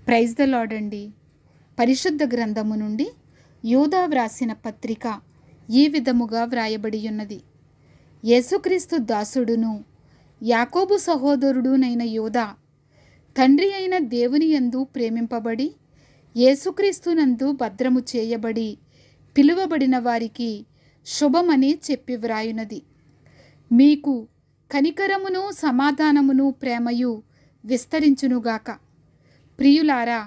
Praise the lord అండి. పరిశుద్ధ గ్రంథము నుండి యూదా వ్రాసిన పత్రిక ఈ విధముగా వ్రాయబడి ఉన్నది. యేసుక్రీస్తు దాసుడును యాకోబు సహోదరుడునైన యూదా, తండ్రి అయిన దేవుని యందు ప్రేమింపబడి యేసుక్రీస్తునందు భద్రము చేయబడి పిలువబడిన వారికి శుభమని చెప్పి వ్రాయునది. మీకు కనికరమును సమాధానమును ప్రేమయు విస్తరించునుగాక. ప్రియులారా,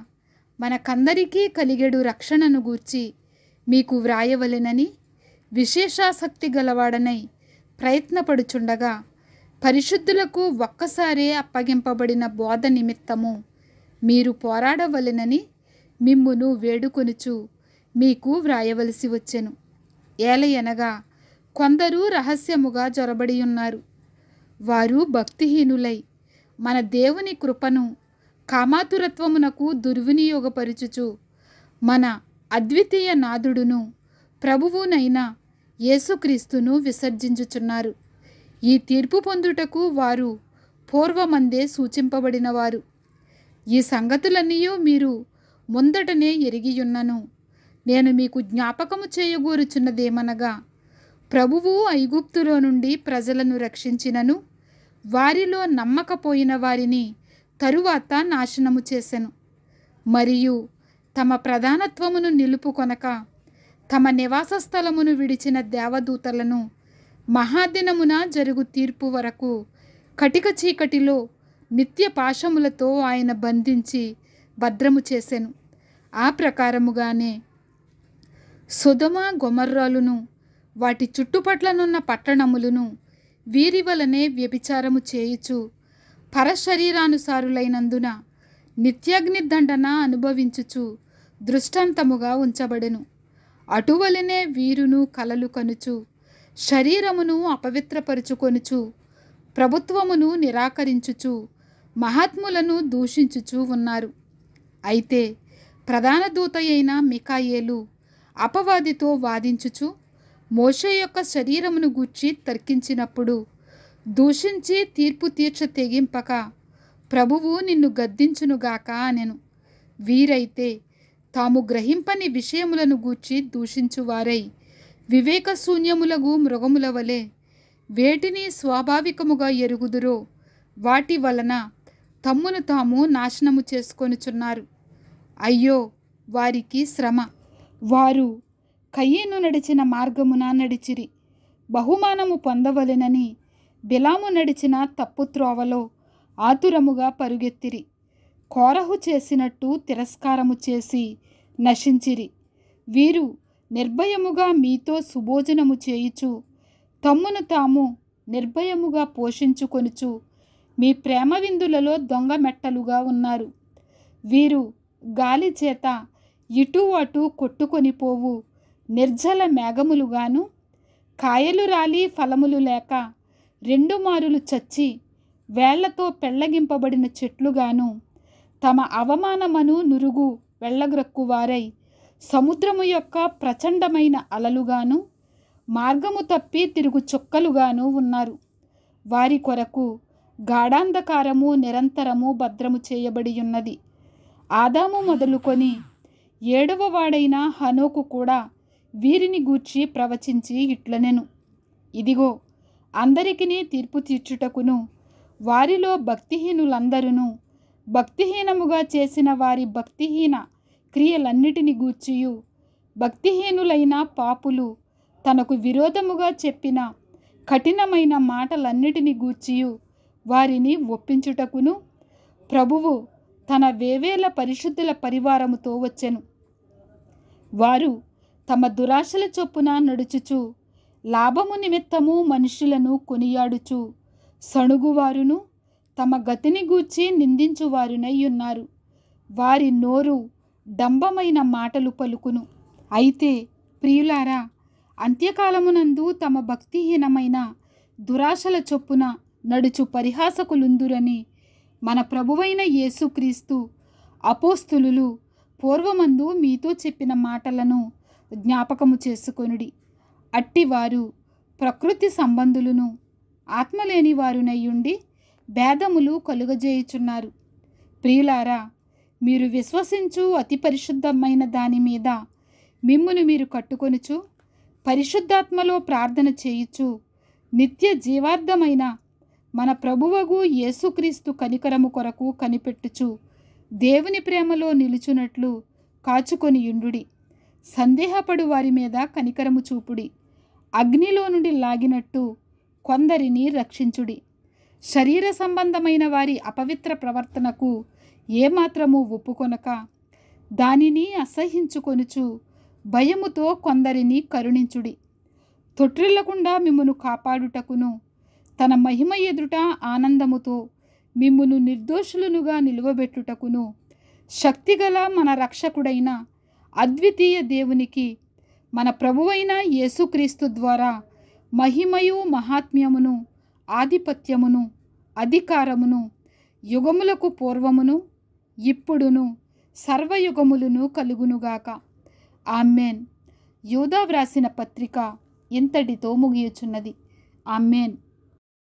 మనకందరికీ కలిగెడు రక్షణను గూర్చి మీకు వ్రాయవలెనని విశేషాసక్తి గలవాడనై ప్రయత్నపడుచుండగా, పరిశుద్ధులకు ఒక్కసారే అప్పగింపబడిన బోధ నిమిత్తము మీరు పోరాడవలెనని మిమ్మును వేడుకొనుచు మీకు వ్రాయవలసి వచ్చెను. ఏలయనగా కొందరు రహస్యముగా జొరబడి ఉన్నారు. వారు భక్తిహీనులై మన దేవుని కృపను కామాతురత్వమునకు దుర్వినియోగపరుచుచు మన అద్వితీయ నాథుడును ప్రభువునైన యేసుక్రీస్తును విసర్జించుచున్నారు. ఈ తీర్పు పొందుటకు వారు పూర్వమందే సూచింపబడినవారు. ఈ సంగతులన్నీ మీరు ముందటనే ఎరిగియున్నను. నేను మీకు జ్ఞాపకము చేయగోరుచున్నదేమనగా, ప్రభువు ఐగుప్తులో నుండి ప్రజలను రక్షించినను వారిలో నమ్మకపోయిన వారిని తరువాత నాశనము చేసెను. మరియు తమ ప్రధానత్వమును నిలుపుకొనక తమ నివాస స్థలమును విడిచిన దేవదూతలను మహాదినమున జరుగు తీర్పు వరకు కటిక చీకటిలో నిత్య పాశములతో ఆయన బంధించి భద్రము చేసెను. ఆ ప్రకారముగానే సొదొమ గొమొర్రాలును వాటి చుట్టుపట్లనున్న పట్టణములను వీరి వలనే వ్యభిచారము చేయుచు పరశరీరానుసారులైనందున నిత్యాగ్ని దండన అనుభవించుచు దృష్టాంతముగా ఉంచబడెను. అటువలనే వీరును కలలు కనుచు శరీరమును అపవిత్రపరుచుకొనుచు ప్రభుత్వమును నిరాకరించుచు మహాత్ములను దూషించుచు ఉన్నారు. అయితే ప్రధాన దూత అయిన మికాయేలు అపవాదితో వాదించుచు మోషే యొక్క శరీరమును గూర్చి తర్కించినప్పుడు దూషించి తీర్పు తీర్చ తెగింపక ప్రభువు నిన్ను గద్దించునుగాక అనెను. వీరైతే తాము గ్రహింపని విషయములను గూర్చి దూషించువారై వివేకశూన్యములగు మృగముల వలె వేటిని స్వాభావికముగా ఎరుగుదురో వాటి వలన తమ్మును తాము నాశనము చేసుకొనుచున్నారు. అయ్యో వారికి శ్రమ! వారు కయీను నడిచిన మార్గమున నడిచిరి. బహుమానము పొందవలెనని బిలాము నడిచిన తప్పు త్రోవలో ఆతురముగా పరుగెత్తిరి. కోరహు చేసినట్టు తిరస్కారము చేసి నశించిరి. వీరు నిర్భయముగా మీతో సుభోజనము చేయుచు తమ్మును తాము నిర్భయముగా పోషించుకొనుచు మీ ప్రేమ విందులలో దొంగ మెట్టలుగా ఉన్నారు. వీరు గాలి చేత ఇటు అటు కొట్టుకొని పోవు నిర్జల మేఘములుగాను, కాయలు రాలి ఫలములు లేక రెండు మారులు చచ్చి వేళ్లతో పెళ్లగింపబడిన చెట్లుగాను, తమ అవమానమను నురుగు వెళ్ళగ్రక్కువారై సముద్రము యొక్క ప్రచండమైన అలలుగాను, మార్గము తప్పి తిరుగు చుక్కలుగాను ఉన్నారు. వారి కొరకు గాఢాంధకారము నిరంతరము భద్రము చేయబడి ఉన్నది. ఆదాము మొదలుకొని 7వ వాడైన హనోకు కూడా వీరిని గూర్చి ప్రవచించి ఇట్లనెను. ఇదిగో, అందరికిని తీర్పు తీర్చుటకును వారిలో భక్తిహీనులందరూ భక్తిహీనముగా చేసిన వారి భక్తిహీన క్రియలన్నిటిని గూర్చియు, భక్తిహీనులైన పాపులు తనకు విరోధముగా చెప్పిన కఠినమైన మాటలన్నిటిని గూర్చియు వారిని ఒప్పించుటకును ప్రభువు తన వేవేల పరిశుద్ధుల పరివారముతో వచ్చెను. వారు తమ దురాశల చొప్పున నడుచుచు లాభము నిమిత్తము మనుషులను కొనియాడుచు సణుగువారును తమ గతిని గూర్చి నిందించువారునై ఉన్నారు. వారి నోరు డంబమైన మాటలు పలుకును. అయితే ప్రియులారా, అంత్యకాలమునందు తమ భక్తిహీనమైన దురాశల చొప్పున నడుచు పరిహాసకులుందురని మన ప్రభువైన యేసుక్రీస్తు అపోస్తులులు పూర్వమందు మీతో చెప్పిన మాటలను జ్ఞాపకము చేసుకొనుడి. అట్టివారు ప్రకృతి సంబంధులను ఆత్మలేని వారునై ఉండి భేదములు కలుగజేయుచున్నారు. ప్రియులారా, మీరు విశ్వసించు అతి పరిశుద్ధమైన దాని మీద మిమ్మును మీరు కట్టుకొనుచు పరిశుద్ధాత్మలో ప్రార్థన చేయుచు నిత్య జీవార్థమైన మన ప్రభువగు యేసుక్రీస్తు కనికరము కొరకు కనిపెట్టుచు దేవుని ప్రేమలో నిలుచున్నట్లు కాచుకొని యుండుడి. సందేహపడు వారి మీద కనికరము చూపుడి. అగ్నిలో నుండి లాగినట్టు కొందరిని రక్షించుడి. శరీర సంబంధమైన వారి అపవిత్ర ప్రవర్తనకు ఏమాత్రము ఒప్పుకొనక దానిని అసహ్యించుకొనుచు భయముతో కొందరిని కరుణించుడి. తొట్టిల్లకుండా మిమ్మును కాపాడుటకును తన మహిమ ఎదుట ఆనందముతో మిమ్మును నిర్దోషులనుగా నిలువబెట్టుటకును శక్తిగల మన రక్షకుడైన అద్వితీయ దేవునికి మన ప్రభువైన యేసుక్రీస్తు ద్వారా మహిమయు మహాత్మ్యమును ఆధిపత్యమును అధికారమును యుగములకు పూర్వమును ఇప్పుడును సర్వయుగములను కలుగునుగాక. ఆమెన్. యూదా వ్రాసిన పత్రిక ఇంతటితో ముగియుచున్నది. ఆమెన్.